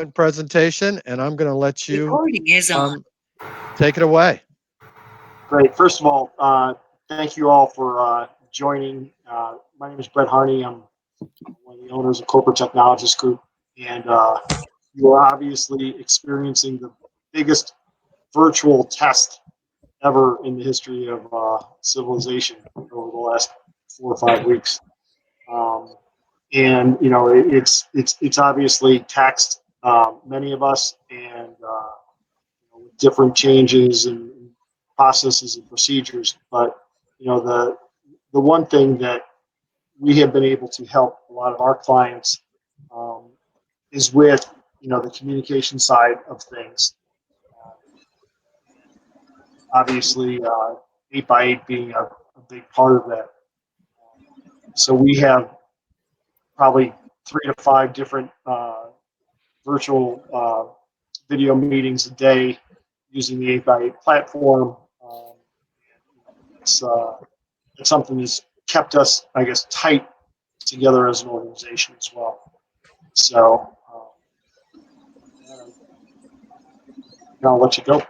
presentation, and I'm going to let you Recording is on. take it away. Great. First of all, thank you all for joining. My name is Brett Harney. I'm one of the owners of Corporate Technologies Group, and you are obviously experiencing the biggest virtual test ever in the history of civilization over the last 4 or 5 weeks. And you know, it's obviously taxed many of us, and with different changes and processes and procedures. But you know, the one thing that we have been able to help a lot of our clients is with the communication side of things. Obviously, 8x8 being a big part of that. So we have probably 3 to 5 different virtual video meetings a day using the 8x8 platform. It's something that's kept us, I guess, tight together as an organization as well. So I'll let you go.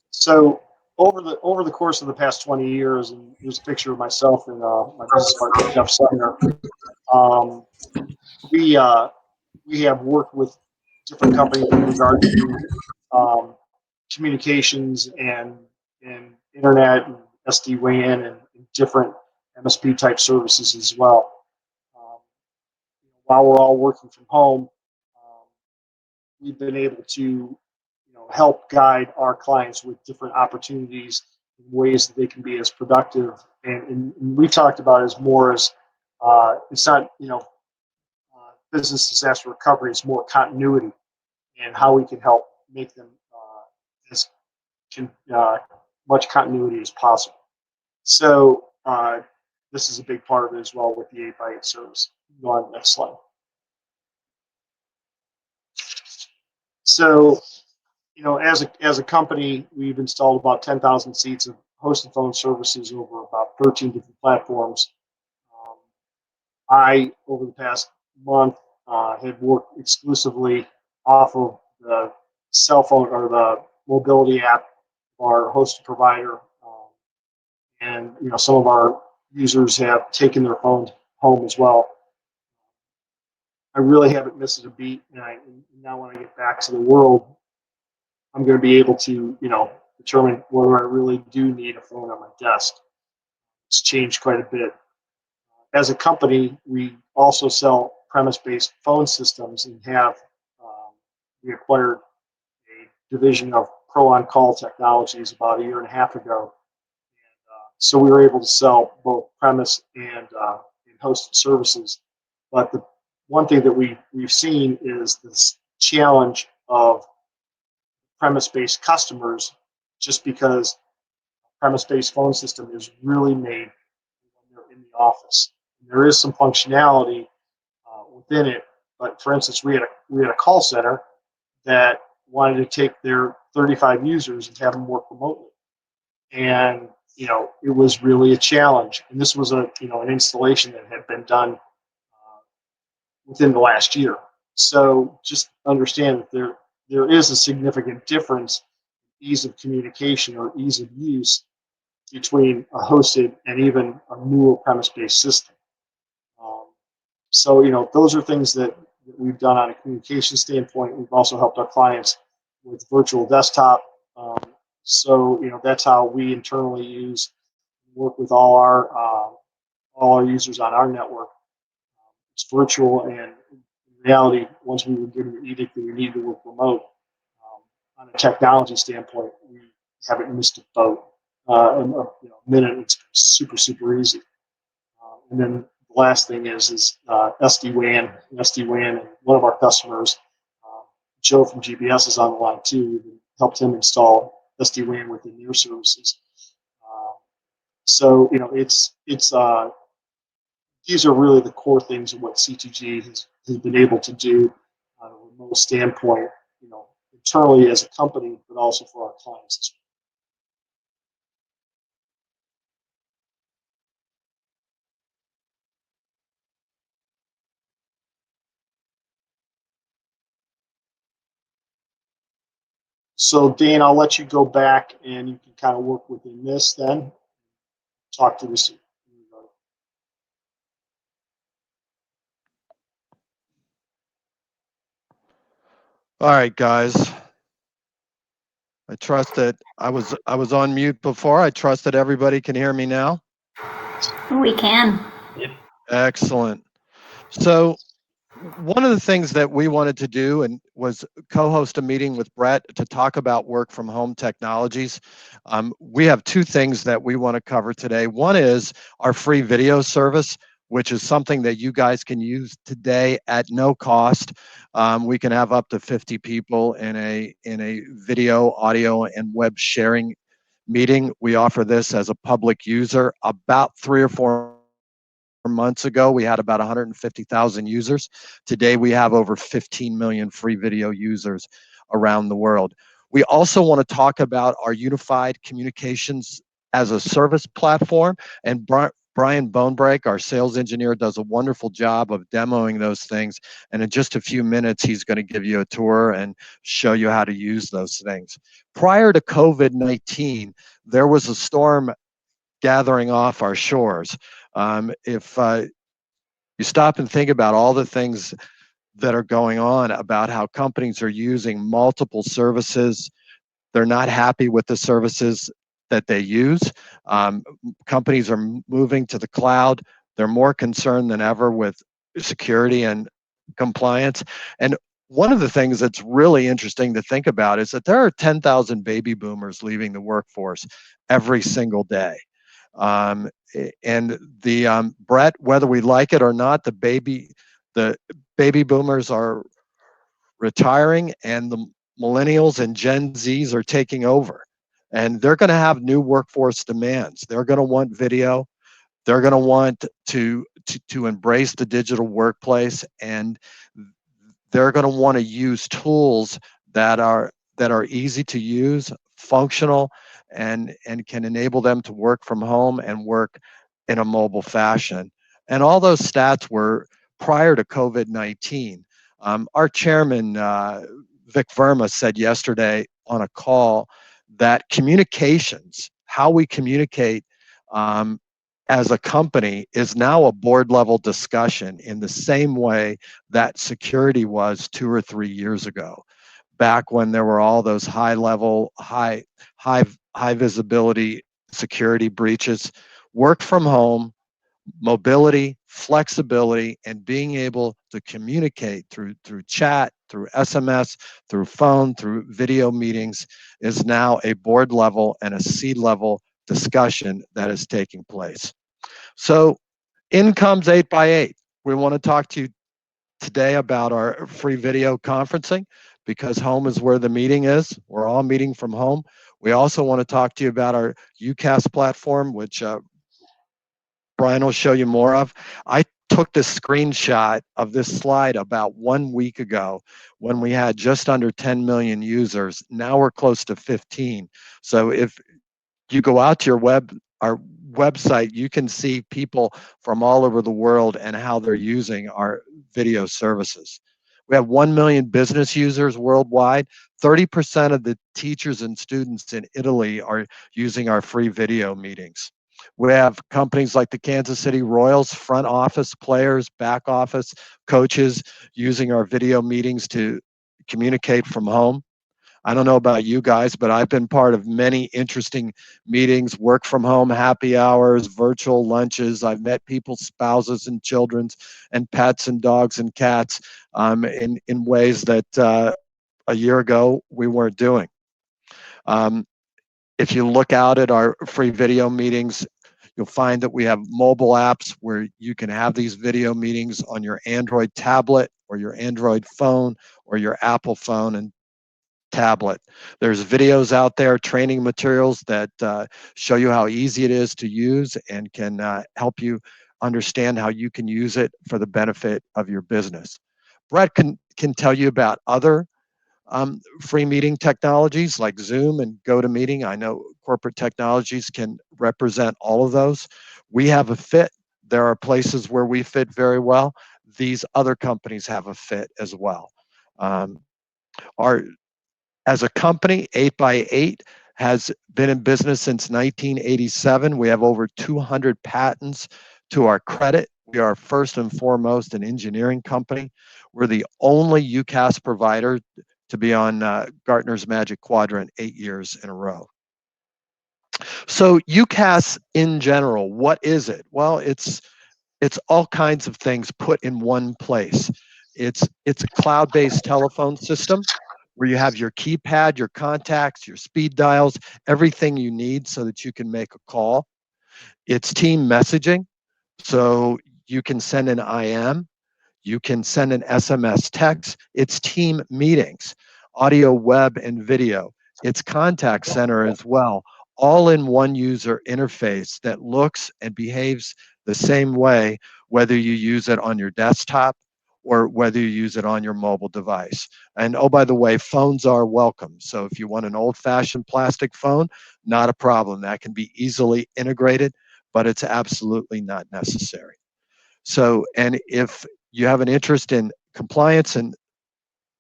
So over the course of the past 20 years, and here's a picture of myself and my business partner Jeff Sutner. We have worked with different companies in regard to communications and internet and SD-WAN and different MSP type services as well. While we're all working from home, we've been able to help guide our clients with different opportunities and ways that they can be as productive. And we talked about it as more as it's not business disaster recovery, it's more continuity and how we can help make them as much continuity as possible. So this is a big part of it as well with the 8x8 service. Go on to the next slide. So, as a company, we've installed about 10,000 seats of hosted phone services over about 13 different platforms. I, over the past month, have worked exclusively off of the cell phone or the mobility app of our hosted provider. And some of our users have taken their phones home as well. I really haven't missed a beat, and now when I get back to the world, I'm going to be able to, determine whether I really do need a phone on my desk. It's changed quite a bit. As a company, we also sell premise-based phone systems and have we acquired a division of Pro On Call Technologies about 1.5 years ago. So we were able to sell both premise and hosted services. But the one thing that we've seen is this challenge of premise-based customers, just because premise-based phone system is really made when they're in the office. And there is some functionality within it, but for instance, we had a call center that wanted to take their 35 users and have them work remotely, and it was really a challenge. And this was an installation that had been done within the last year. So just understand that there is a significant difference in ease of communication or ease of use between a hosted and even a newer premise-based system. So those are things that we've done on a communication standpoint. We've also helped our clients with virtual desktop. So that's how we internally work with all our users on our network. It's virtual, and in reality, once we were given the edict that we needed to work remote, on a technology standpoint, we haven't missed a boat. In a minute, it's super, super easy. And then the last thing is SD-WAN. And one of our customers, Joe from GBS, is on the line too. We helped him install SD-WAN within their services. So it's these are really the core things of what CTG has been able to do on a remote standpoint, internally as a company, but also for our clients as well. So Dane, I'll let you go back and you can kind of work within this then. Talk to this. All right, guys. I trust that I was on mute before. I trust that everybody can hear me now. We can. Excellent. So one of the things that we wanted to do and was co-host a meeting with Brett to talk about work from home technologies. We have two things that we want to cover today. One is our free video service, which is something that you guys can use today at no cost. We can have up to 50 people in a video, audio, and web sharing meeting. We offer this as a public user. About 3 or 4 months ago, we had about 150,000 users. Today, we have over 15 million free video users around the world. We also want to talk about our unified communications as a service platform. And Brian Bonebrake, our sales engineer, does a wonderful job of demoing those things. And in just a few minutes, he's going to give you a tour and show you how to use those things. Prior to COVID-19, there was a storm gathering off our shores. If you stop and think about all the things that are going on about how companies are using multiple services, they're not happy with the services that they use. Companies are moving to the cloud. They're more concerned than ever with security and compliance. And one of the things that's really interesting to think about is that there are 10,000 baby boomers leaving the workforce every single day. And the Brett, whether we like it or not, the baby boomers are retiring, and the millennials and Gen Zs are taking over. And they're going to have new workforce demands. They're going to want video. They're going to want to embrace the digital workplace, and they're going to want to use tools that are easy to use, functional, and can enable them to work from home and work in a mobile fashion. And all those stats were prior to COVID-19. Our chairman, Vic Verma, said yesterday on a call that communications, how we communicate as a company, is now a board level discussion in the same way that security was 2 or 3 years ago, back when there were all those high level, high visibility security breaches. Work from home, mobility, flexibility, and being able to communicate through chat, through SMS, through phone, through video meetings is now a board level and a C-level discussion that is taking place. So in comes 8x8. We want to talk to you today about our free video conferencing, because home is where the meeting is. We're all meeting from home. We also want to talk to you about our UCaaS platform, which Brian will show you more of. I took this screenshot of this slide about 1 week ago when we had just under 10 million users. Now we're close to 15. So if you go out to our website, you can see people from all over the world and how they're using our video services. We have 1 million business users worldwide. 30% of the teachers and students in Italy are using our free video meetings. We have companies like the Kansas City Royals, front office players, back office coaches using our video meetings to communicate from home. I don't know about you guys, but I've been part of many interesting meetings, work from home happy hours, virtual lunches. I've met people's spouses and children's and pets and dogs and cats in ways that a year ago we weren't doing. If you look out at our free video meetings, you'll find that we have mobile apps where you can have these video meetings on your Android tablet or your Android phone or your Apple phone and tablet. There's videos out there, training materials that show you how easy it is to use and can help you understand how you can use it for the benefit of your business. Brett can tell you about other free meeting technologies like Zoom and GoToMeeting. I know corporate technologies can represent all of those. We have a fit. There are places where we fit very well. These other companies have a fit as well. Our As a company, 8x8 has been in business since 1987. We have over 200 patents to our credit. We are first and foremost an engineering company. We're the only UCaaS provider to be on Gartner's Magic Quadrant 8 years in a row. So UCaaS in general, what is it? Well, it's all kinds of things put in one place. It's a cloud-based telephone system where you have your keypad, your contacts, your speed dials, everything you need so that you can make a call. It's team messaging, so you can send an IM, you can send an SMS text. It's team meetings, audio, web, and video. It's contact center as well, all in one user interface that looks and behaves the same way, whether you use it on your desktop or whether you use it on your mobile device. And oh, by the way, phones are welcome. So if you want an old-fashioned plastic phone, not a problem. That can be easily integrated, but it's absolutely not necessary. So, and if you have an interest in compliance and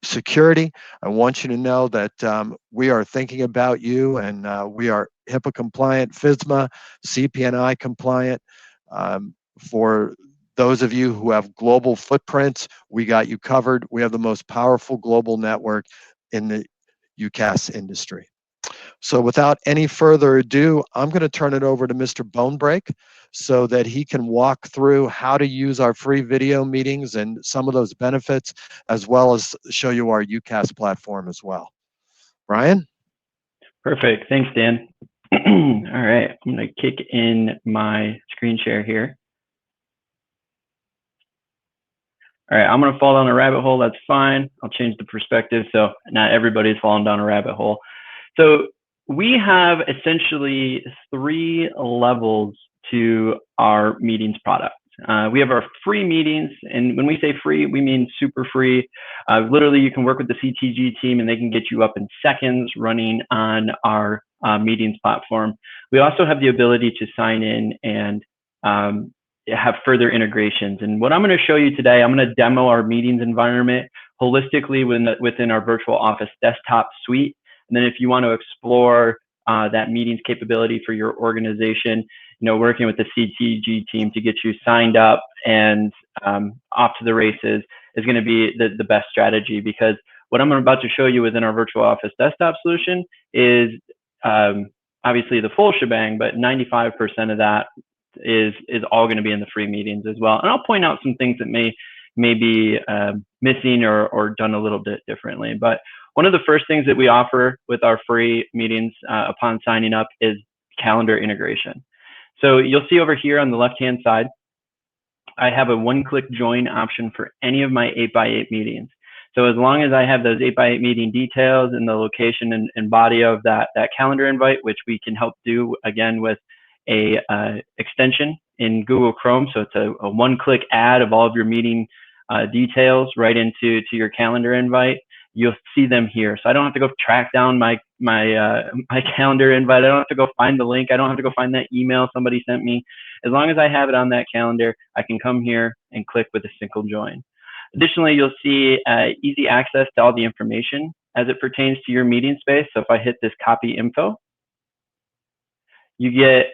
security, I want you to know that we are thinking about you, and we are HIPAA compliant, FISMA, CPNI compliant. For those of you who have global footprints, we got you covered. We have the most powerful global network in the UCaaS industry. So without any further ado, I'm going to turn it over to Mr. Bonebreak so that he can walk through how to use our free video meetings and some of those benefits, as well as show you our UCaaS platform as well. Brian? Perfect. Thanks, Dan. All right. I'm going to kick in my screen share here. All right. I'm going to fall down a rabbit hole. That's fine. I'll change the perspective so not everybody's falling down a rabbit hole. So we have essentially 3 levels to our meetings product. We have our free meetings, and when we say free, we mean super free. Literally, you can work with the CTG team, and they can get you up in seconds running on our meetings platform. We also have the ability to sign in and have further integrations. And what I'm going to show you today, I'm going to demo our meetings environment holistically within our virtual office desktop suite. And then if you want to explore that meetings capability for your organization, working with the CTG team to get you signed up and off to the races is going to be the best strategy, because what I'm about to show you within our virtual office desktop solution is obviously the full shebang, but 95% of that is all going to be in the free meetings as well. And I'll point out some things that may be missing or done a little bit differently. But one of the first things that we offer with our free meetings upon signing up is calendar integration. So you'll see over here on the left-hand side, I have a one-click join option for any of my 8x8 meetings. So as long as I have those 8x8 meeting details and the location and body of that calendar invite, which we can help do again with a extension in Google Chrome. So it's a one-click add of all of your meeting details right into your calendar invite. You'll see them here. So I don't have to go track down my calendar invite. I don't have to go find the link. I don't have to go find that email somebody sent me. As long as I have it on that calendar, I can come here and click with a single join. Additionally, you'll see easy access to all the information as it pertains to your meeting space. So if I hit this copy info, you get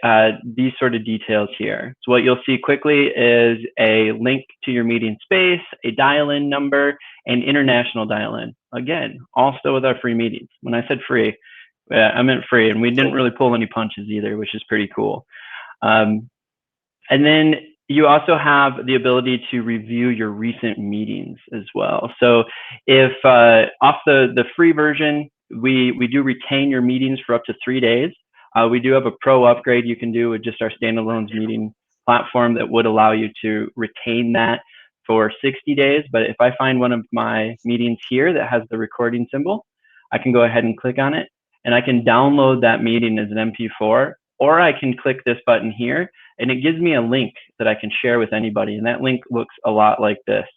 these sort of details here. So what you'll see quickly is a link to your meeting space, a dial-in number, and international dial-in. Again, also with our free meetings. When I said free, I meant free, and we didn't really pull any punches either, which is pretty cool. And then you also have the ability to review your recent meetings as well. So if off the free version, we do retain your meetings for up to 3 days. We do have a pro upgrade you can do with just our standalone meeting platform that would allow you to retain that for 60 days. But if I find one of my meetings here that has the recording symbol, I can go ahead and click on it, and I can download that meeting as an MP4, or I can click this button here, and it gives me a link that I can share with anybody. And that link looks a lot like this.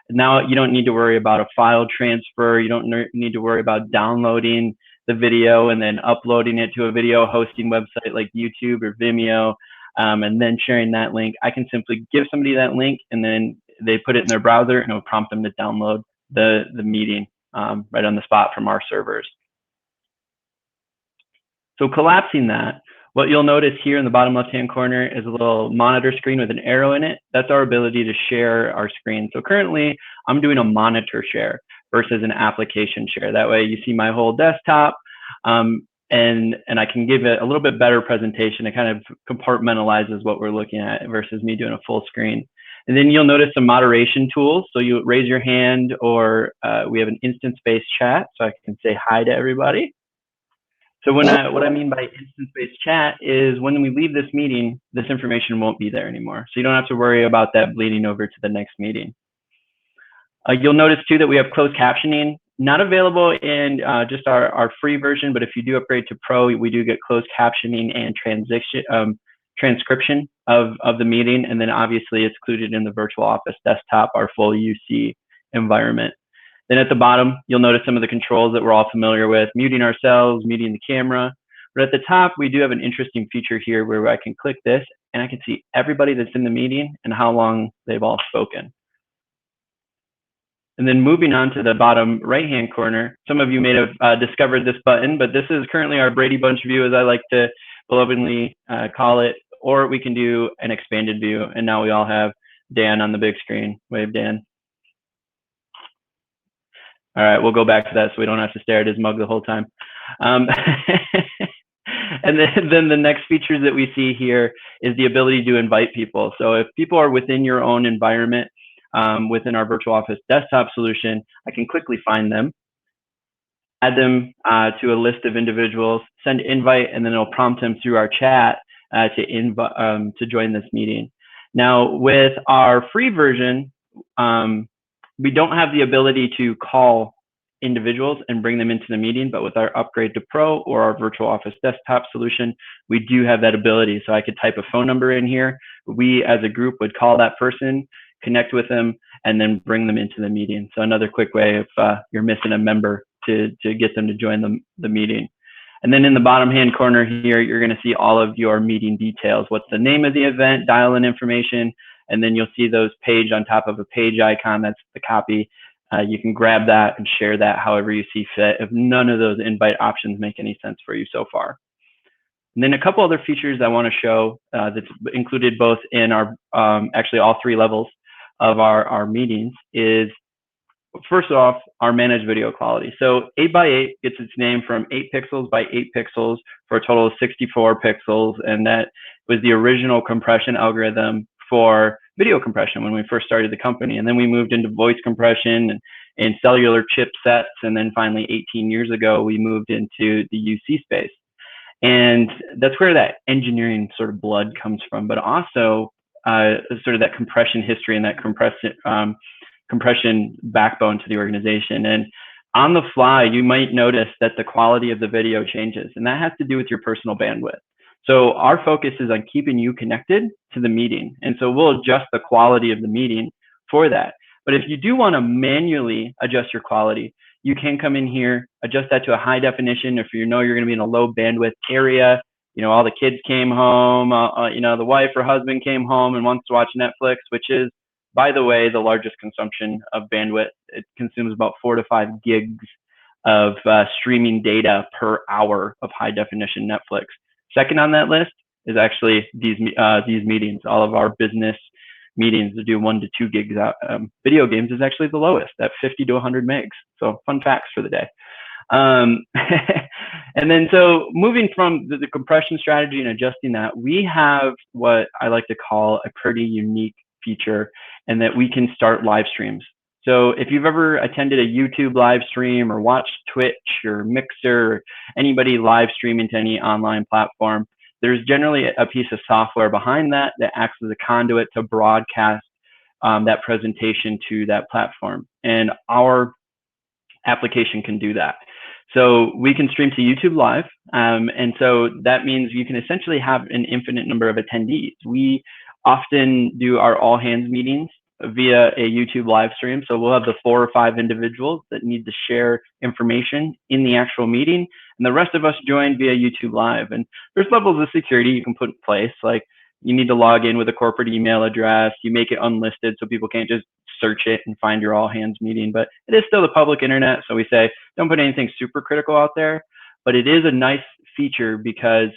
Now you don't need to worry about a file transfer. You don't need to worry about downloading the video and then uploading it to a video hosting website like YouTube or Vimeo, and then sharing that link. I can simply give somebody that link, and then they put it in their browser, and it'll prompt them to download the meeting right on the spot from our servers. So collapsing that, what you'll notice here in the bottom left-hand corner is a little monitor screen with an arrow in it. That's our ability to share our screen. So currently, I'm doing a monitor share versus an application share. That way you see my whole desktop, and I can give it a little bit better presentation. It kind of compartmentalizes what we're looking at versus me doing a full screen. And then you'll notice some moderation tools. So you raise your hand, or we have an instance-based chat, so I can say hi to everybody. So what I mean by instance-based chat is when we leave this meeting, this information won't be there anymore. So you don't have to worry about that bleeding over to the next meeting. You'll notice too that we have closed captioning, not available in just our free version, but if you do upgrade to Pro, we do get closed captioning and transcription of the meeting. And then obviously it's included in the Virtual Office desktop, our full UC environment. Then at the bottom, you'll notice some of the controls that we're all familiar with, muting ourselves, muting the camera. But at the top, we do have an interesting feature here where I can click this and I can see everybody that's in the meeting and how long they've all spoken. And then moving on to the bottom right-hand corner, some of you may have discovered this button, but this is currently our Brady Bunch view, as I like to belovedly call it, or we can do an expanded view. And now we all have Dan on the big screen. Wave, Dan. All right, we'll go back to that so we don't have to stare at his mug the whole time. And then the next feature that we see here is the ability to invite people. So if people are within your own environment, within our Virtual Office desktop solution, I can quickly find them, add them to a list of individuals, send invite, and then it'll prompt them through our chat to join this meeting. Now, with our free version, we don't have the ability to call individuals and bring them into the meeting, but with our upgrade to Pro or our Virtual Office desktop solution, we do have that ability. So I could type a phone number in here. We as a group would call that person, connect with them, and then bring them into the meeting. So another quick way if you're missing a member to get them to join the meeting. And then in the bottom hand corner here, you're gonna see all of your meeting details. What's the name of the event, dial-in information, and then you'll see those page on top of a page icon. That's the copy. You can grab that and share that however you see fit if none of those invite options make any sense for you so far. And then a couple other features I want to show that's included both in our, actually all three levels of our meetings is, first off, our managed video quality. So 8x8 gets its name from 8 pixels by 8 pixels for a total of 64 pixels. And that was the original compression algorithm for video compression when we first started the company. And then we moved into voice compression and cellular chipsets. And then finally, 18 years ago, we moved into the UC space. And that's where that engineering sort of blood comes from, but also sort of that compression history and that compression backbone to the organization. And on the fly, you might notice that the quality of the video changes, and that has to do with your personal bandwidth. So our focus is on keeping you connected to the meeting. And so we'll adjust the quality of the meeting for that. But if you do want to manually adjust your quality, you can come in here, adjust that to a high definition. If you know you're going to be in a low bandwidth area, you know, all the kids came home, you know, the wife or husband came home and wants to watch Netflix, which is, by the way, the largest consumption of bandwidth. It consumes about 4 to 5 gigs of streaming data per hour of high definition Netflix. Second on that list is actually these meetings. All of our business meetings that do 1 to 2 gigs out. Video games is actually the lowest at 50 to 100 megs. So fun facts for the day. And then so moving from the compression strategy and adjusting that, we have what I like to call a pretty unique feature, and that we can start live streams. So if you've ever attended a YouTube live stream or watched Twitch or Mixer, or anybody live streaming to any online platform, there's generally a piece of software behind that that acts as a conduit to broadcast that presentation to that platform. And our application can do that. So we can stream to YouTube Live. And so that means you can essentially have an infinite number of attendees. We often do our all hands meetings via a YouTube live stream. So we'll have the 4 or 5 individuals that need to share information in the actual meeting, and the rest of us join via YouTube Live. And there's levels of security you can put in place, like you need to log in with a corporate email address. You make it unlisted so people can't just search it and find your all hands meeting, but it is still the public internet. So we say, don't put anything super critical out there, but it is a nice feature because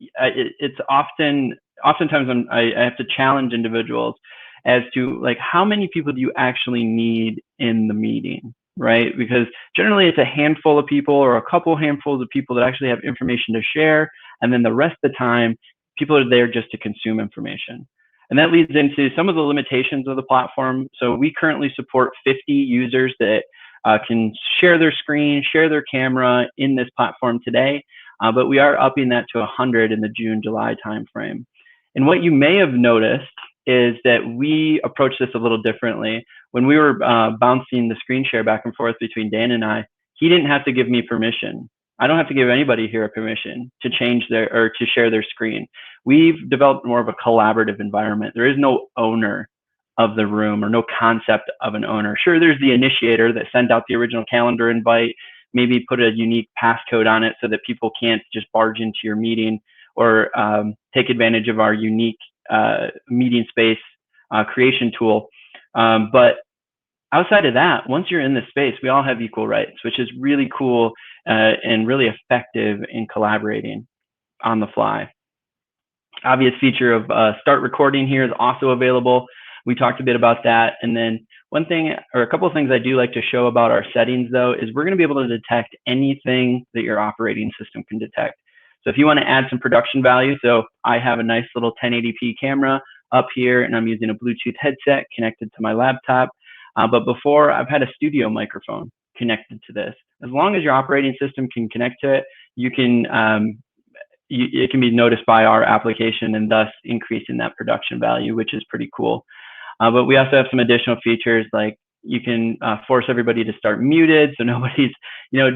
it's oftentimes I have to challenge individuals as to like how many people do you actually need in the meeting, right? Because generally it's a handful of people or a couple handfuls of people that actually have information to share, and then the rest of the time people are there just to consume information. And that leads into some of the limitations of the platform. So we currently support 50 users that can share their screen, share their camera in this platform today, but we are upping that to 100 in the June-July timeframe. And what you may have noticed is that we approach this a little differently. When we were bouncing the screen share back and forth between Dan and I, he didn't have to give me permission. I don't have to give anybody here a permission to change their or to share their screen. We've developed more of a collaborative environment. There is no owner of the room or no concept of an owner. Sure, there's the initiator that sent out the original calendar invite, maybe put a unique passcode on it so that people can't just barge into your meeting or take advantage of our unique meeting space creation tool. But outside of that, once you're in this space, we all have equal rights, which is really cool and really effective in collaborating on the fly. Obvious feature of start recording here is also available. We talked a bit about that. And then one thing or a couple of things I do like to show about our settings though is we're going to be able to detect anything that your operating system can detect. So if you want to add some production value, so I have a nice little 1080p camera up here and I'm using a Bluetooth headset connected to my laptop. But before I've had a studio microphone connected to this. As long as your operating system can connect to it, you can it can be noticed by our application and thus increasing that production value, which is pretty cool. But we also have some additional features like you can force everybody to start muted so nobody's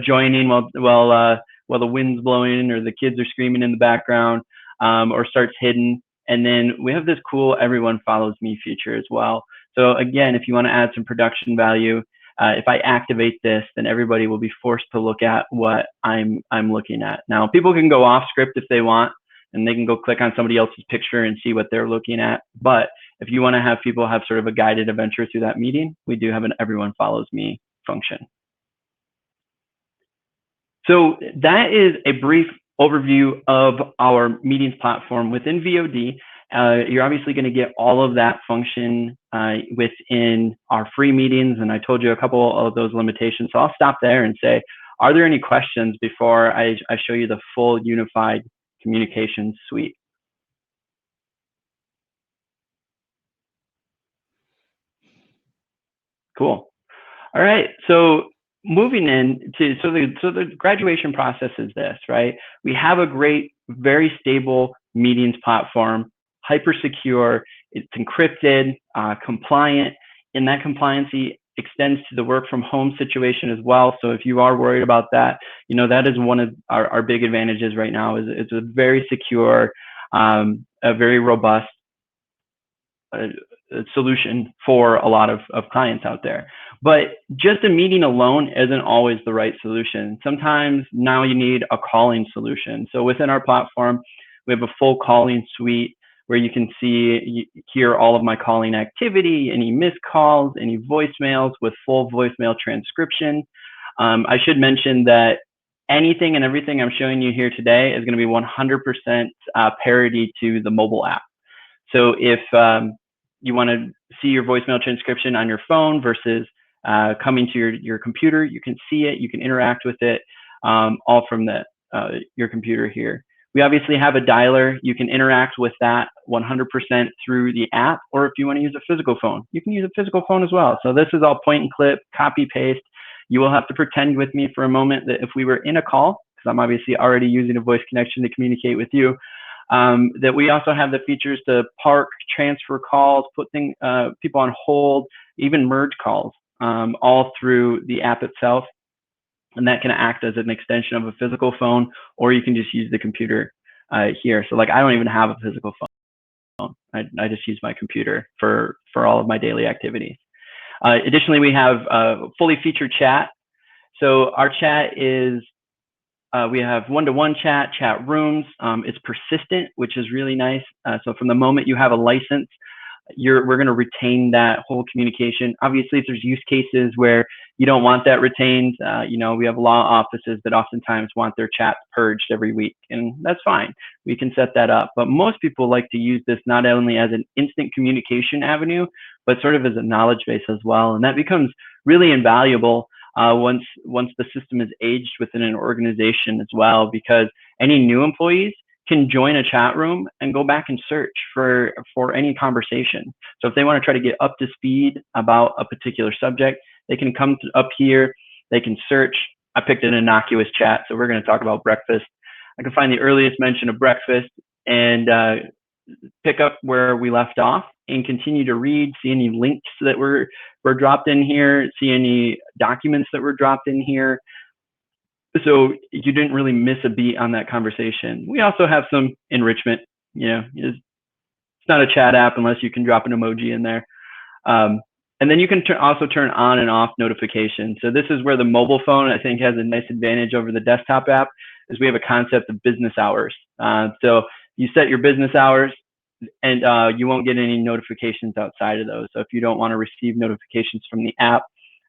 joining while the wind's blowing or the kids are screaming in the background or starts hidden. And then we have this cool everyone follows me feature as well. So again, if you want to add some production value, if I activate this, then everybody will be forced to look at what I'm looking at. Now, people can go off script if they want, and they can go click on somebody else's picture and see what they're looking at. But if you want to have people have sort of a guided adventure through that meeting, we do have an everyone follows me function. So that is a brief overview of our meetings platform within VOD. You're obviously going to get all of that function within our free meetings, and I told you a couple of those limitations. So I'll stop there and say, are there any questions before I show you the full unified communications suite? Cool. All right. So moving into so the graduation process is this, right? We have a great, very stable meetings platform, hyper secure. It's encrypted, compliant, and that compliancy extends to the work from home situation as well. So if you are worried about that, that is one of our big advantages right now. Is it's a very secure, a very robust solution for a lot of clients out there. But just a meeting alone isn't always the right solution. Sometimes now you need a calling solution. So within our platform, we have a full calling suite where you can hear all of my calling activity, any missed calls, any voicemails with full voicemail transcription. I should mention that anything and everything I'm showing you here today is going to be 100% parity to the mobile app. So if you want to see your voicemail transcription on your phone versus coming to your computer, you can see it, you can interact with it, all from your computer here. We obviously have a dialer. You can interact with that 100% through the app, or if you want to use a physical phone, you can use a physical phone as well. So this is all point and click, copy, paste. You will have to pretend with me for a moment that if we were in a call, because I'm obviously already using a voice connection to communicate with you, that we also have the features to park, transfer calls, put people on hold, even merge calls, all through the app itself. And that can act as an extension of a physical phone, or you can just use the computer here. So like I don't even have a physical phone. I just use my computer for all of my daily activities. Additionally, we have fully featured chat. So our chat is, we have one-to-one chat rooms. It's persistent, which is really nice. So from the moment you have a license, we're going to retain that whole communication. Obviously, if there's use cases where you don't want that retained, we have law offices that oftentimes want their chats purged every week, and that's fine. We can set that up. But most people like to use this not only as an instant communication avenue, but sort of as a knowledge base as well. And that becomes really invaluable once the system is aged within an organization as well, because any new employees can join a chat room and go back and search for any conversation. So if they want to try to get up to speed about a particular subject, they can come up here, they can search. I picked an innocuous chat, so we're going to talk about breakfast. I can find the earliest mention of breakfast and pick up where we left off and continue to read, see any links that were dropped in here, see any documents that were dropped in here. So you didn't really miss a beat on that conversation. We also have some enrichment. It's not a chat app unless you can drop an emoji in there. And then you can also turn on and off notifications. So this is where the mobile phone, I think, has a nice advantage over the desktop app, is we have a concept of business hours. So you set your business hours, and you won't get any notifications outside of those. So if you don't want to receive notifications from the app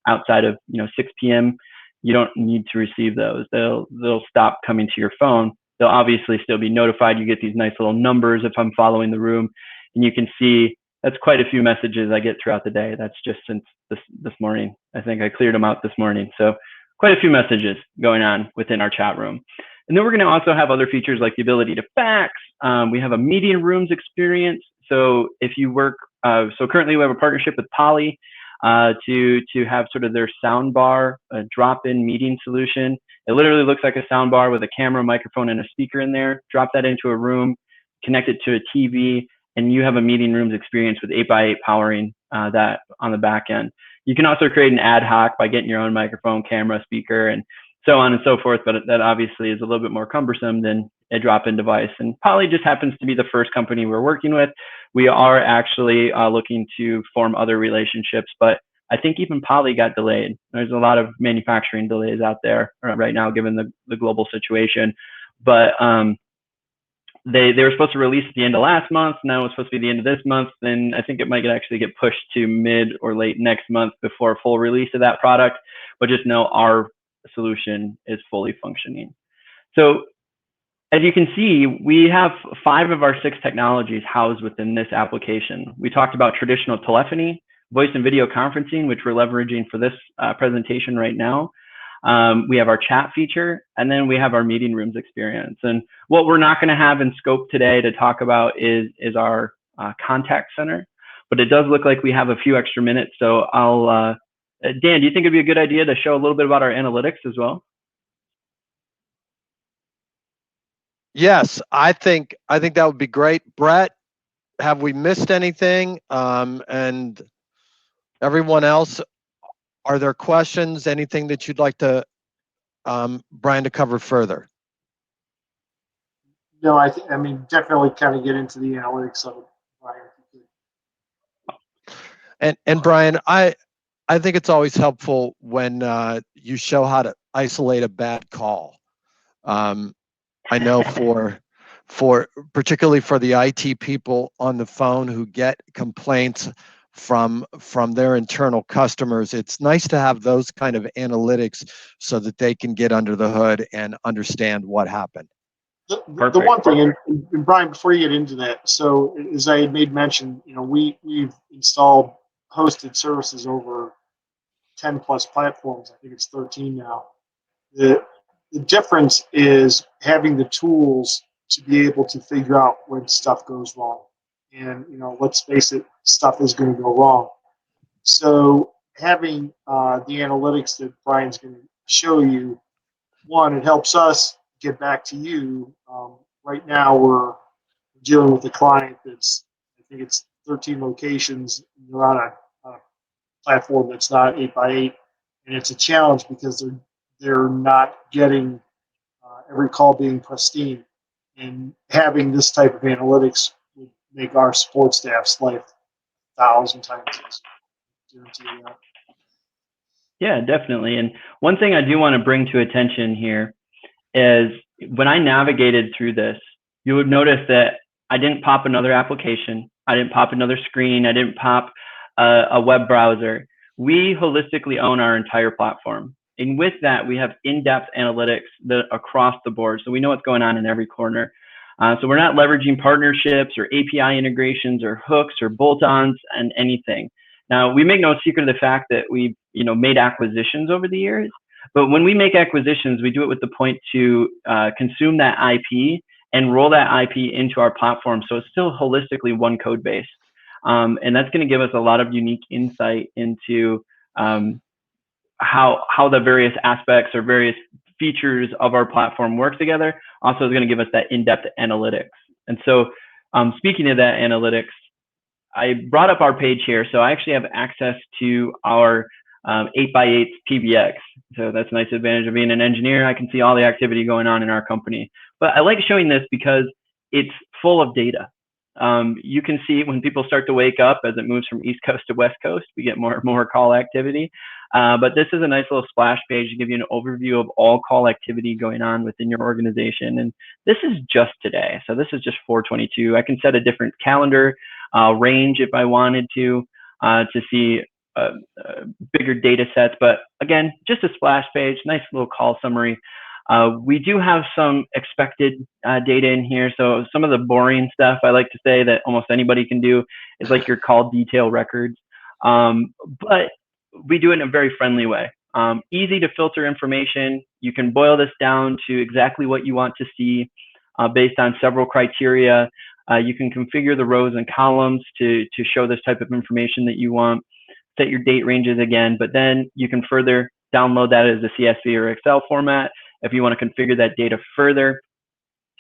outside of 6 p.m., you don't need to receive those. They'll stop coming to your phone. They'll obviously still be notified. You get these nice little numbers if I'm following the room, and you can see that's quite a few messages I get throughout the day. That's just since this morning. I think I cleared them out this morning. So quite a few messages going on within our chat room. And then we're going to also have other features like the ability to fax. We have a meeting rooms experience. So if you work, so currently we have a partnership with Poly to have sort of their soundbar, a drop-in meeting solution. It literally looks like a soundbar with a camera, microphone, and a speaker in there. Drop that into a room, connect it to a TV, and you have a meeting rooms experience with 8x8 powering that on the back end. You can also create an ad hoc by getting your own microphone, camera, speaker, and so on and so forth, but that obviously is a little bit more cumbersome than a drop-in device. And Poly just happens to be the first company we're working with. We are actually looking to form other relationships, but I think even Poly got delayed. There's a lot of manufacturing delays out there right now, given the global situation. But they were supposed to release at the end of last month. Now it's supposed to be the end of this month. And I think it might actually get pushed to mid or late next month before full release of that product. But just know our solution is fully functioning. So as you can see, we have 5 of our 6 technologies housed within this application. We talked about traditional telephony, voice and video conferencing, which we're leveraging for this presentation right now. We have our chat feature, and then we have our meeting rooms experience. And what we're not going to have in scope today to talk about is our contact center, but it does look like we have a few extra minutes. So I'll, Dan, do you think it'd be a good idea to show a little bit about our analytics as well? Yes, I think that would be great. Brett, have we missed anything? And everyone else, are there questions, anything that you'd like to, Brian, to cover further? No, I mean, definitely kind of get into the analytics of it, Brian. And Brian, I think it's always helpful when you show how to isolate a bad call. I know for particularly for the IT people on the phone who get complaints from their internal customers, it's nice to have those kind of analytics so that they can get under the hood and understand what happened. The one thing, and Brian, before you get into that, so as I had made mention, we've installed hosted services over 10 plus platforms. I think it's 13 now. The difference is having the tools to be able to figure out when stuff goes wrong. And, let's face it, stuff is going to go wrong. So having the analytics that Brian's going to show you, one, it helps us get back to you. Right now, we're dealing with a client that's, I think it's 13 locations. They're on a platform that's not 8x8. And it's a challenge because they're not getting every call being pristine, and having this type of analytics would make our support staff's life 1,000 times easier. Yeah, definitely. And one thing I do want to bring to attention here is when I navigated through this, you would notice that I didn't pop another application. I didn't pop another screen. I didn't pop a web browser. We holistically own our entire platform. And with that, we have in-depth analytics across the board. So we know what's going on in every corner. So we're not leveraging partnerships or API integrations or hooks or bolt-ons and anything. Now, we make no secret of the fact that we've made acquisitions over the years. But when we make acquisitions, we do it with the point to consume that IP and roll that IP into our platform. So it's still holistically one code base. And that's going to give us a lot of unique insight into how the various aspects or various features of our platform work together. Also is going to give us that in-depth analytics. And so speaking of that analytics, I brought up our page here. So I actually have access to our 8x8 PBX. So that's a nice advantage of being an engineer. I can see all the activity going on in our company. But I like showing this because it's full of data. You can see when people start to wake up as it moves from East Coast to West Coast, we get more and more call activity. But this is a nice little splash page to give you an overview of all call activity going on within your organization. And this is just today. So this is just 4/22. I can set a different calendar range if I wanted to see bigger data sets. But again, just a splash page, nice little call summary. We do have some expected data in here. So some of the boring stuff I like to say that almost anybody can do is like your call detail records. But we do it in a very friendly way. Easy to filter information. You can boil this down to exactly what you want to see based on several criteria. You can configure the rows and columns to show this type of information that you want. Set your date ranges again, but then you can further download that as a CSV or Excel format if you want to configure that data further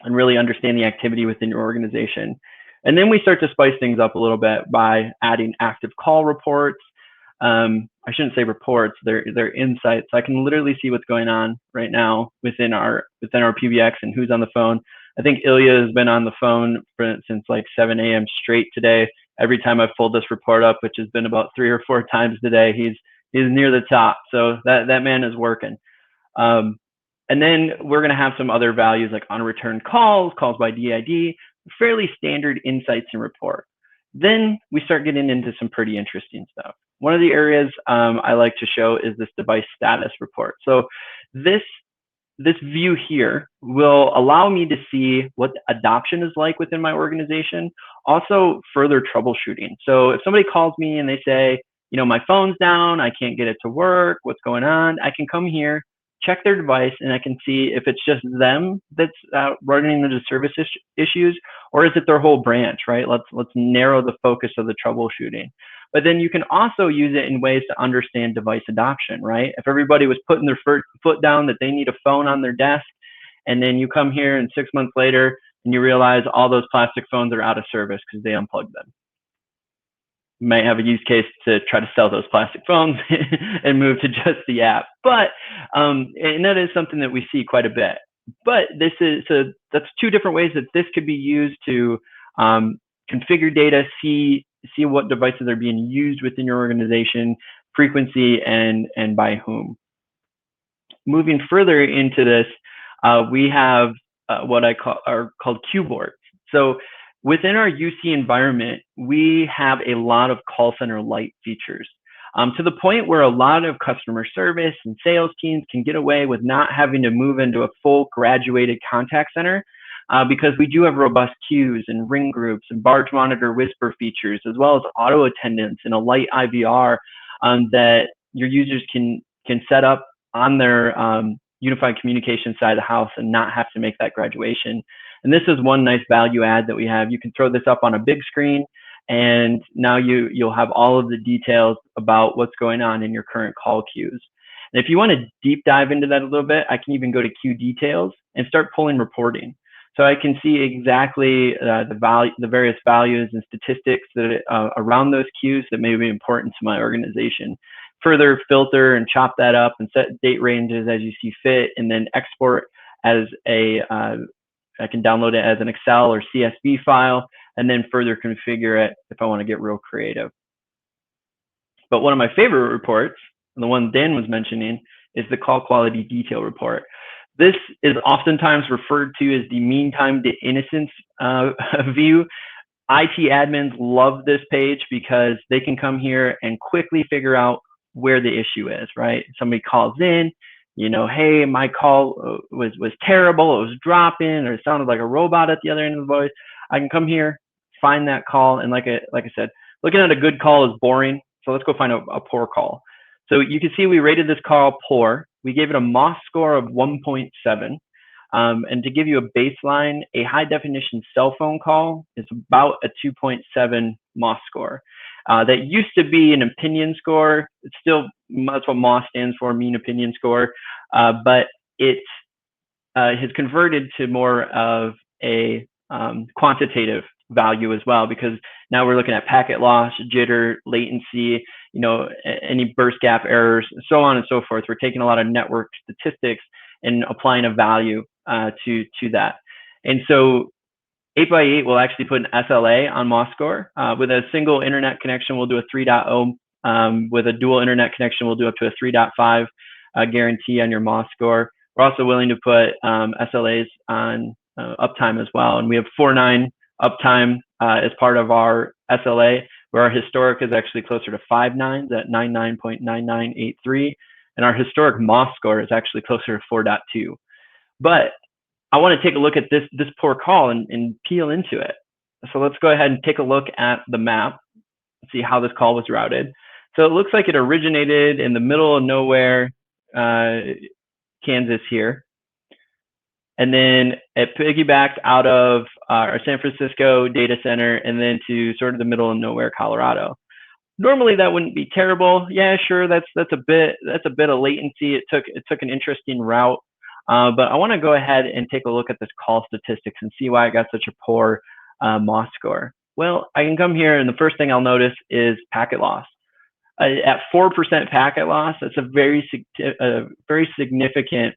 and really understand the activity within your organization. And then we start to spice things up a little bit by adding active call reports. I shouldn't say reports, they're insights. I can literally see what's going on right now within our PBX and who's on the phone. I think Ilya has been on the phone since like 7 a.m. straight today. Every time I've pulled this report up, which has been about 3 or 4 times today, he's near the top. So that man is working. And then we're going to have some other values like unreturned calls, calls by DID, fairly standard insights and report. Then we start getting into some pretty interesting stuff. One of the areas I like to show is this device status report. So this view here will allow me to see what adoption is like within my organization, also further troubleshooting. So if somebody calls me and they say, my phone's down, I can't get it to work, what's going on? I can come here, check their device, and I can see if it's just them that's running into service issues, or is it their whole branch, right? Let's narrow the focus of the troubleshooting. But then you can also use it in ways to understand device adoption, right? If everybody was putting their foot down that they need a phone on their desk, and then you come here and 6 months later and you realize all those plastic phones are out of service because they unplugged them. You might have a use case to try to sell those plastic phones and move to just the app. But, and that is something that we see quite a bit. But that's 2 different ways that this could be used to configure data, see what devices are being used within your organization, frequency, and by whom. Moving further into this, we have what are called queue boards. So within our UC environment, we have a lot of call center light features to the point where a lot of customer service and sales teams can get away with not having to move into a full graduated contact center because we do have robust queues and ring groups and barge monitor whisper features, as well as auto attendance and a light IVR that your users can set up on their unified communication side of the house and not have to make that graduation. And this is one nice value add that we have. You can throw this up on a big screen, and now you'll have all of the details about what's going on in your current call queues. And if you want to deep dive into that a little bit, I can even go to queue details and start pulling reporting. So I can see exactly the various values and statistics that around those queues that may be important to my organization. Further filter and chop that up and set date ranges as you see fit, and then export as I can download it as an Excel or CSV file, and then further configure it if I want to get real creative. But one of my favorite reports, and the one Dan was mentioning, is the call quality detail report. This is oftentimes referred to as the mean time to innocence view. IT admins love this page because they can come here and quickly figure out where the issue is, right? Somebody calls in, you know, hey, my call was terrible, it was dropping, or it sounded like a robot at the other end of the voice. I can come here, find that call, and like I said, looking at a good call is boring, so let's go find a poor call. So you can see we rated this call poor. We gave it a MOS score of 1.7. And to give you a baseline, a high definition cell phone call is about a 2.7 MOS score. That used to be an opinion score. It's still, that's what MOS stands for, mean opinion score. But it has converted to more of a quantitative value as well, because now we're looking at packet loss, jitter, latency, you know, any burst gap errors, so on and so forth. We're taking a lot of network statistics and applying a value to that. And so 8x8 will actually put an SLA on MOS score. With a single internet connection, we'll do a 3.0. With a dual internet connection, we'll do up to a 3.5 guarantee on your MOS score. We're also willing to put SLAs on uptime as well. And we have 4.9 uptime as part of our SLA, where our historic is actually closer to 5.9s at 99.9983. And our historic MOS score is actually closer to 4.2. But I want to take a look at this poor call and peel into it. So let's go ahead and take a look at the map and see how this call was routed. So it looks like it originated in the middle of nowhere, Kansas here. And then it piggybacked out of our San Francisco data center and then to sort of the middle of nowhere, Colorado. Normally that wouldn't be terrible. Yeah, sure, that's a bit of latency. It took an interesting route. But I want to go ahead and take a look at this call statistics and see why I got such a poor MOS score. Well, I can come here and the first thing I'll notice is packet loss. At 4% packet loss, that's a very significant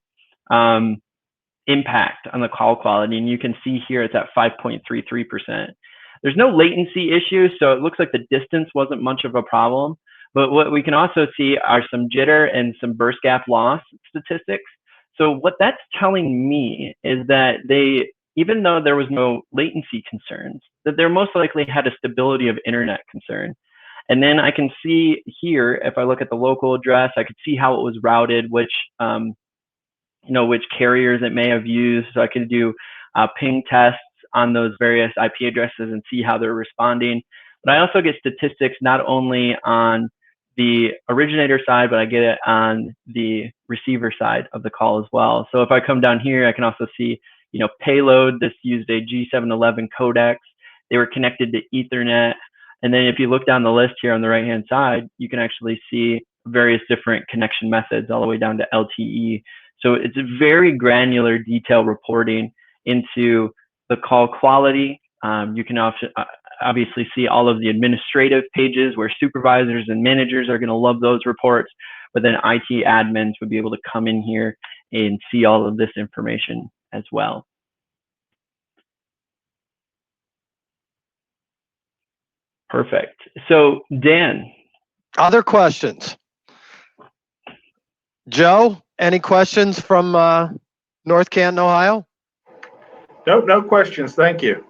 impact on the call quality. And you can see here it's at 5.33%. There's no latency issue, so it looks like the distance wasn't much of a problem. But what we can also see are some jitter and some burst gap loss statistics. So what that's telling me is that they, even though there was no latency concerns, that they most likely had a stability of internet concern. And then I can see here, if I look at the local address, I could see how it was routed, which which carriers it may have used. So I can do ping tests on those various IP addresses and see how they're responding. But I also get statistics not only on the originator side, but I get it on the receiver side of the call as well. So if I come down here, I can also see, payload. This used a G711 codec. They were connected to Ethernet. And then if you look down the list here on the right-hand side, you can actually see various different connection methods all the way down to LTE. So it's a very granular detail reporting into the call quality. You can obviously see all of the administrative pages where supervisors and managers are going to love those reports, but then IT admins would be able to come in here and see all of this information as well. Perfect. So Dan. Other questions? Joe, any questions from North Canton, Ohio? Nope, no questions. Thank you.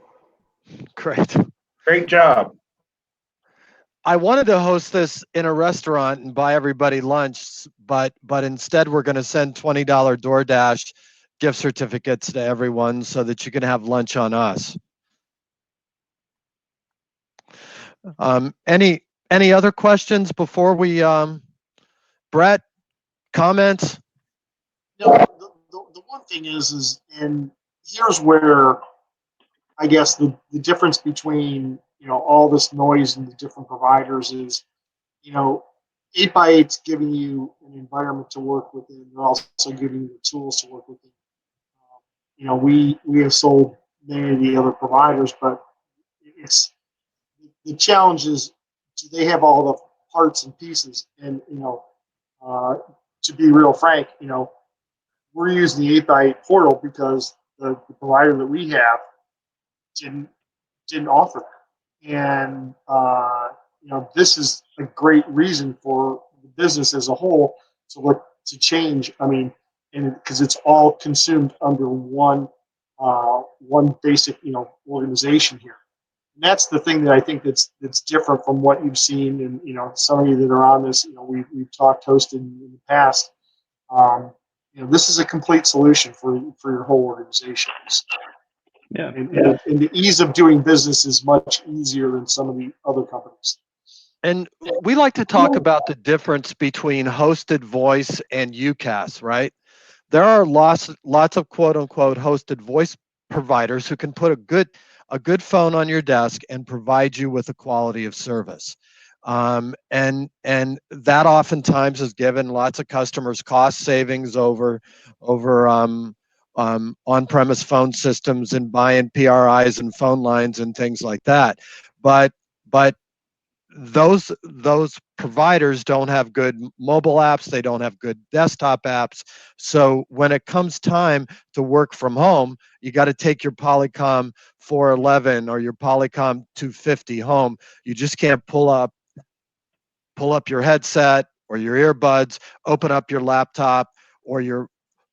Great. Great job. I wanted to host this in a restaurant and buy everybody lunch, but instead we're going to send $20 DoorDash gift certificates to everyone so that you can have lunch on us. Any other questions before we, Brett, comments? The one thing is, and here's where I guess the difference between all this noise and the different providers is, 8x8's giving you an environment to work within. They're also giving you the tools to work within. We have sold many of the other providers, but it's the challenge is, do they have all the parts and pieces? And to be real frank, we're using the 8x8 portal because the provider that we have didn't offer that. And this is a great reason for the business as a whole to look to change. I mean, and because it's all consumed under one basic organization here. that's the thing that I think that's different from what you've seen. And, you know, some of you that are on this, you know, we've talked hosted in the past. You know, this is a complete solution for your whole organization. Yeah. And the ease of doing business is much easier than some of the other companies. And we like to talk about the difference between hosted voice and UCaaS, right? There are lots of quote unquote hosted voice providers who can put a good phone on your desk and provide you with a quality of service. And that oftentimes has given lots of customers cost savings over on-premise phone systems and buying PRIs and phone lines and things like that. But those providers don't have good mobile apps, they don't have good desktop apps. So when it comes time to work from home, you got to take your Polycom 411 or your Polycom 250 home. You just can't pull up your headset or your earbuds, open up your laptop or your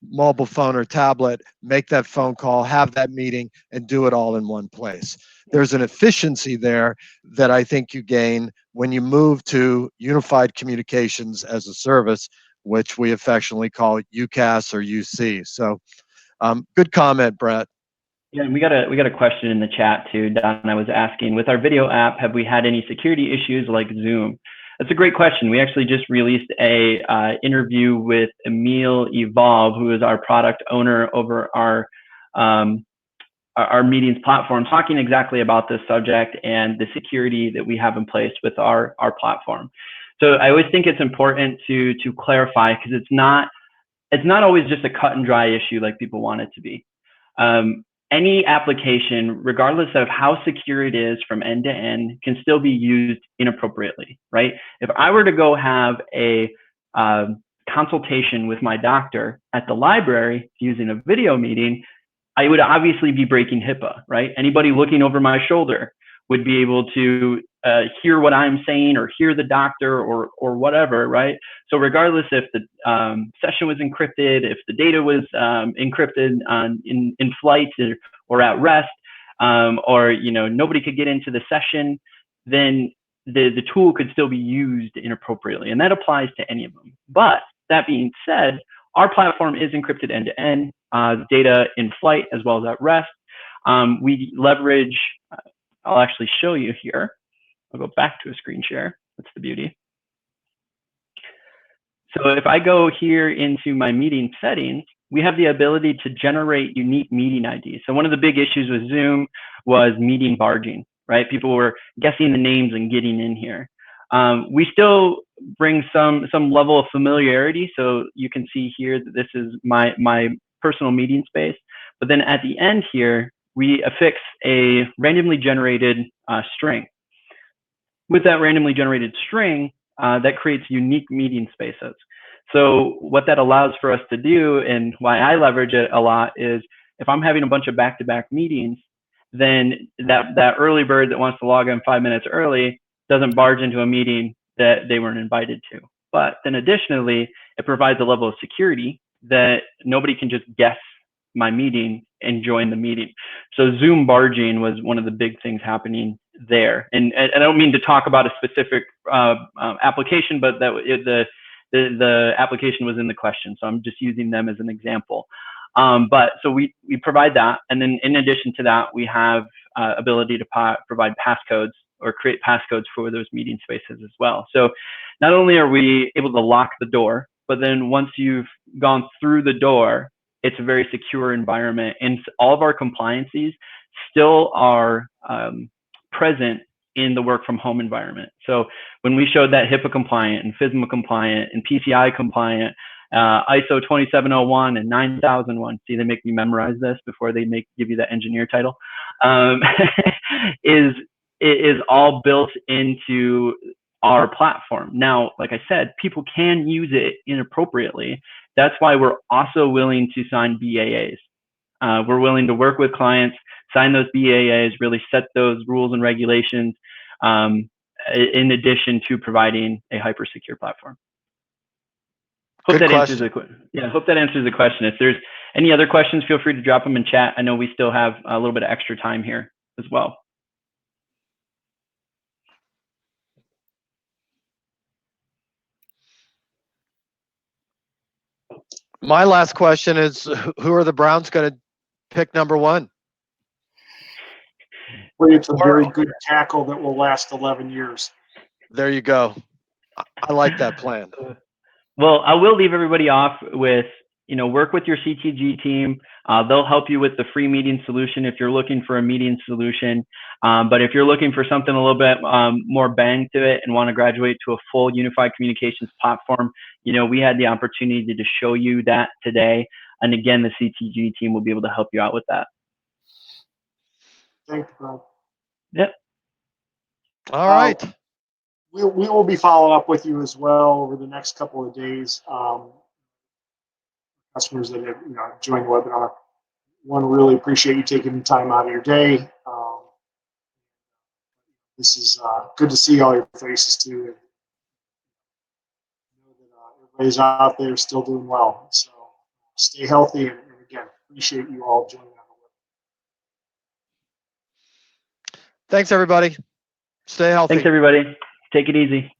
mobile phone or tablet, make that phone call, have that meeting, and do it all in one place. There's an efficiency there that I think you gain when you move to unified communications as a service, which we affectionately call UCaaS or UC. So good comment, Brett. Yeah, and we got a question in the chat too. Donna was asking, with our video app, have we had any security issues like Zoom? That's a great question. We actually just released a interview with Emil Evolve, who is our product owner over our meetings platform, talking exactly about this subject and the security that we have in place with our platform. So I always think it's important to clarify, because it's not always just a cut and dry issue like people want it to be. Any application, regardless of how secure it is from end to end, can still be used inappropriately, right? If I were to go have a consultation with my doctor at the library using a video meeting, I would obviously be breaking HIPAA, right? Anybody looking over my shoulder would be able to hear what I'm saying or hear the doctor or whatever, right? So regardless if the session was encrypted, if the data was encrypted in flight or at rest, or you know, nobody could get into the session, then the tool could still be used inappropriately, and that applies to any of them. But that being said, our platform is encrypted end to end, data in flight as well as at rest. We leverage, I'll actually show you here. I'll go back to a screen share. That's the beauty. So if I go here into my meeting settings, we have the ability to generate unique meeting IDs. So one of the big issues with Zoom was meeting barging, right? People were guessing the names and getting in here. We still bring some level of familiarity. So you can see here that this is my personal meeting space. But then at the end here, we affix a randomly generated string. With that randomly generated string, that creates unique meeting spaces. So what that allows for us to do, and why I leverage it a lot, is if I'm having a bunch of back-to-back meetings, then that early bird that wants to log in 5 minutes early doesn't barge into a meeting that they weren't invited to. But then additionally, it provides a level of security that nobody can just guess my meeting and join the meeting. So Zoom barging was one of the big things happening there. And I don't mean to talk about a specific application, but that the application was in the question. So I'm just using them as an example. But so we provide that. And then in addition to that, we have ability to provide passcodes or create passcodes for those meeting spaces as well. So not only are we able to lock the door, but then once you've gone through the door, it's a very secure environment, and all of our compliances still are present in the work from home environment. So when we showed that HIPAA compliant and FSMA compliant and PCI compliant, ISO 27001 and 9001, see, they make me memorize this before they give you the engineer title, is all built into our platform. Now, like I said, people can use it inappropriately. That's why we're also willing to sign BAAs. We're willing to work with clients, sign those BAAs, really set those rules and regulations, in addition to providing a hyper secure platform. Hope that answers the question. If there's any other questions, feel free to drop them in chat. I know we still have a little bit of extra time here as well. My last question is, who are the Browns going to pick number one? Well, it's a very good tackle that will last 11 years. There you go. I like that plan. Well, I will leave everybody off with, work with your CTG team. They'll help you with the free meeting solution if you're looking for a meeting solution. But if you're looking for something a little bit more bang to it and want to graduate to a full unified communications platform, we had the opportunity to show you that today. And again, the CTG team will be able to help you out with that. Thank you, Brad. Yep. All right. We will be following up with you as well over the next couple of days. Customers that have joined the webinar, one, really appreciate you taking the time out of your day. This is good to see all your faces too. And know that everybody's out there still doing well. So stay healthy, and again, appreciate you all joining on the webinar. Thanks, everybody. Stay healthy. Thanks, everybody. Take it easy.